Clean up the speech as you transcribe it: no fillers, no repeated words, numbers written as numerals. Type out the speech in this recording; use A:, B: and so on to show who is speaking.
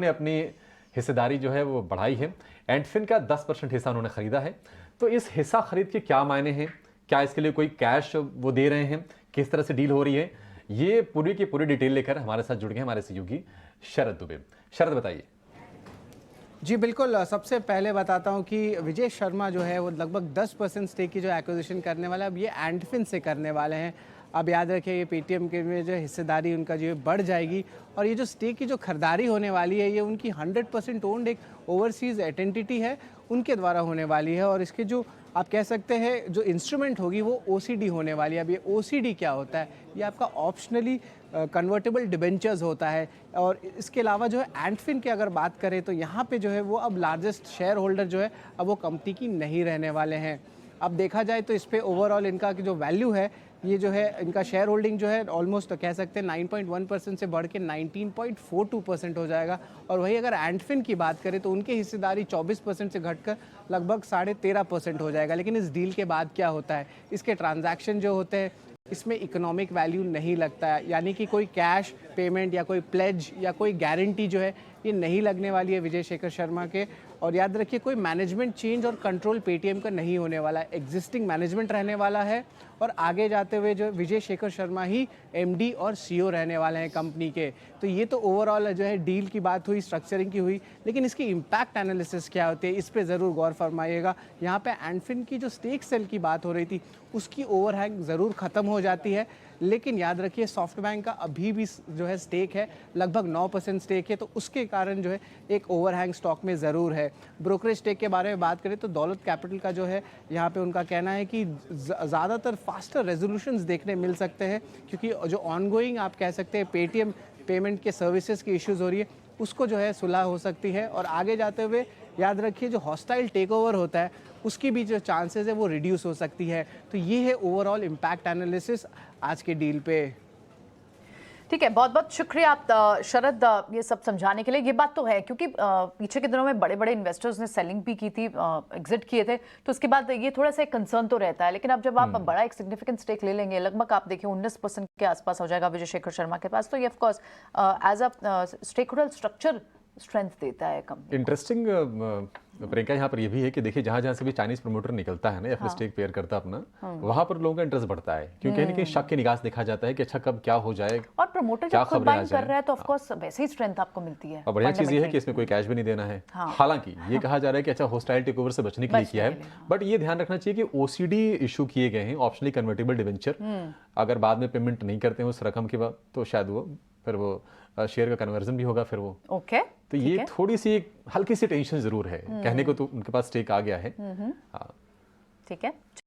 A: उन्होंने अपनी हिस्सेदारी जो है वो बढ़ाई है। एंटफिन का 10% हिस्सा उन्होंने खरीदा है। तो इस हिस्सा खरीद के क्या मायने हैं, क्या इसके लिए कोई कैश वो दे रहे हैं, किस तरह से डील हो रही है, ये पूरी की पूरी डिटेल लेकर हमारे साथ जुड़ गए हमारे सहयोगी शरद दुबे। शरद बताइए।
B: जी बिल्कुल, सबसे पहले बताता हूं कि विजय शर्मा जो है वो लगभग 10% स्टेक की जो एक्विजिशन करने वाला है, अब ये एंटफिन से करने वाले हैं। अब याद रखिए, ये पेटीएम के में जो हिस्सेदारी उनका जो है बढ़ जाएगी, और ये जो स्टेक की जो खरीदारी होने वाली है, ये उनकी 100% ओन्ड एक ओवरसीज़ एंटिटी है, उनके द्वारा होने वाली है। और इसके जो आप कह सकते हैं जो इंस्ट्रूमेंट होगी वो ओसीडी होने वाली है। अब ये ओसीडी क्या होता है? ये आपका ऑप्शनली कन्वर्टेबल डिबेंचर्स होता है। और इसके अलावा जो है एंटफिन की अगर बात करें तो यहाँ पे जो है वो अब लार्जेस्ट शेयर होल्डर जो है अब वो कंपनी की नहीं रहने वाले हैं। अब देखा जाए तो इस पे ओवरऑल इनका जो वैल्यू है, ये जो है इनका शेयर होल्डिंग जो है ऑलमोस्ट कह सकते हैं 9.1% से बढ़ के 19.42% हो जाएगा। और वही अगर एंटफिन की बात करें तो उनकी हिस्सेदारी 24% से घटकर लगभग 13.5% हो जाएगा। लेकिन इस डील के बाद क्या होता है, इसके ट्रांजैक्शन जो होते हैं इसमें इकोनॉमिक वैल्यू नहीं लगता है, यानी कि कोई कैश पेमेंट या कोई प्लेज या कोई गारंटी जो है ये नहीं लगने वाली है विजय शेखर शर्मा के। और याद रखिए, कोई मैनेजमेंट चेंज और कंट्रोल पेटीएम का नहीं होने वाला है, एग्जिस्टिंग मैनेजमेंट रहने वाला है। और आगे जाते हुए जो विजय शेखर शर्मा ही एमडी और सीईओ रहने वाले हैं कंपनी के। तो ये तो ओवरऑल जो है डील की बात हुई, स्ट्रक्चरिंग की हुई, लेकिन इसकी इम्पैक्ट एनालिसिस क्या होती है इस पे ज़रूर गौर फरमाइएगा। यहाँ पे एंटफिन की जो स्टेक सेल की बात हो रही थी उसकी ओवरहैंग ज़रूर ख़त्म हो जाती है, लेकिन याद रखिए सॉफ्टबैंक का अभी भी जो है स्टेक है लगभग 9% स्टेक है, तो उसके कारण जो है एक ओवरहैंग स्टॉक में ज़रूर है। ब्रोकरेज स्टेक के बारे में बात करें तो दौलत कैपिटल का जो है यहाँ पे उनका कहना है कि ज़्यादातर फास्टर रेजोल्यूशंस देखने मिल सकते हैं, क्योंकि जो ऑनगोइंग आप कह सकते हैं पेटीएम पेमेंट के सर्विसेज की इश्यूज़ हो रही है उसको जो है सुलह हो सकती है। और आगे जाते हुए याद रखिए जो हॉस्टाइल टेक ओवर होता है उसकी भी जो चांसेस है वो रिड्यूस हो सकती है। तो ये है ओवरऑल इम्पैक्ट एनालिसिस आज के डील पे।
C: ठीक है, बहुत बहुत शुक्रिया आप शरद ये सब समझाने के लिए। ये बात तो है क्योंकि पीछे के दिनों में बड़े बड़े इन्वेस्टर्स ने सेलिंग भी की थी, एग्जिट किए थे, तो उसके बाद ये थोड़ा सा कंसर्न तो रहता है। लेकिन अब जब आप बड़ा एक सिग्निफिकेंट स्टेक ले लेंगे, लगभग आप देखिए 19% के आसपास हो जाएगा विजय शेखर शर्मा के पास, तो ये of course as a stakeholder structure strength देता है कंपनी।
A: इंटरेस्टिंग प्रियंका यहाँ पर ये भी है कि देखिए जहाँ जहाँ से भी चाइनीज प्रमोटर निकलता है ना या फिर स्टेक पेयर करता है अपना, वहाँ पर लोगों का इंटरेस्ट बढ़ता है, क्योंकि कहीं ना कहीं शक की निगाह से देखा जाता है कि अच्छा कब क्या हो जाए,
C: और प्रमोटर जब खुद बाइंग कर रहा है तो ऑफ कोर्स वैसे ही स्ट्रेंथ आपको मिलती है।
A: और बढ़िया चीज ये है कि इसमें कोई कैश भी नहीं देना है। हालांकि ये कहा जा रहा है कि अच्छा होस्टाइल टेक ओवर से बचने के लिए किया है, बट ये ध्यान रखना चाहिए कि ओसीडी इशू किए गए हैं, ऑप्शनली कन्वर्टेबल डिवेंचर, अगर बाद में पेमेंट नहीं करते हैं उस रकम के बाद तो शायद वो फिर वो शेयर का कन्वर्जन भी होगा फिर वो।
C: ओके,
A: तो ये थोड़ी सी एक हल्की सी टेंशन जरूर है, कहने को तो उनके पास स्टेक आ गया है।
C: ठीक है।